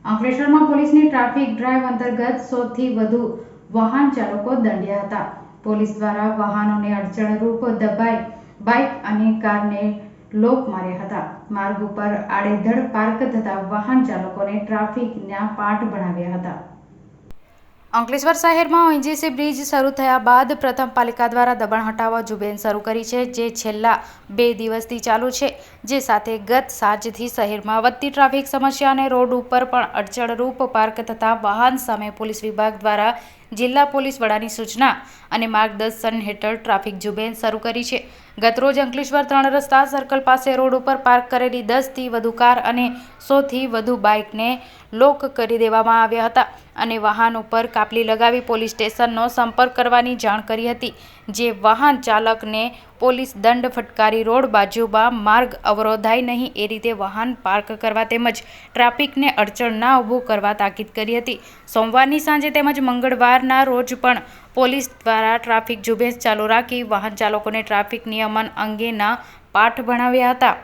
અંકલેશ્વરમાં પોલીસની traffic drive અંતર્ગત 100 થી વધુ વાહન ચાલકો દંડ્યા હતા। પોલીસ દ્વારા વાહનોને અડચણરૂપ દબાઈ બાઇક અને કારને લોક માર્યા હતા। માર્ગ ઉપર આડેધડ પાર્ક થતા વાહન ચાલકોને ટ્રાફિકના પાઠ ભણાવ્યા હતા। અંકલેશ્વર શહેરમાં ઓએનજીસી બ્રિજ શરૂ થયા બાદ પ્રથમ પાલિકા દ્વારા દબાણ હટાવવા ઝુંબેશ શરૂ કરી છે, જે છેલ્લા 2 દિવસથી ચાલુ છે। જે સાથે ગત સાંજથી શહેરમાં વધતી ટ્રાફિક સમસ્યા અને રોડ ઉપર પણ અડચણરૂપ પાર્ક થતા વાહન સામે પોલીસ વિભાગ દ્વારા જિલ્લા પોલીસ વડાની સૂચના અને માર્ગદર્શન હેઠળ ટ્રાફિક ઝુંબેશ શરૂ કરી છે। ગતરોજ અંકલેશ્વર 3 રસ્તા સર્કલ પાસે રોડ ઉપર પાર્ક કરેલી 10 થી વધુ કાર અને 100 થી વધુ બાઇકને લોક કરી દેવામાં આવ્યા હતા અને વાહન ઉપર કાપલી લગાવી પોલીસ સ્ટેશનનો સંપર્ક કરવાની જાણ કરી હતી। જે વાહન ચાલકને પોલીસ દંડ ફટકારી રોડ બાજુમાં માર્ગ અવરોધાય નહીં એ રીતે વાહન પાર્ક કરવા તેમજ ટ્રાફિકને અડચણ ના ઊભું કરવા તાકીદ કરી હતી। સોમવારની સાંજે તેમજ મંગળવારના રોજ પણ પોલીસ દ્વારા ટ્રાફિક ઝુંબેશ ચાલુ રાખી વાહન ચાલકોને ટ્રાફિક નિયમન અંગેના પાઠ ભણાવ્યા હતા।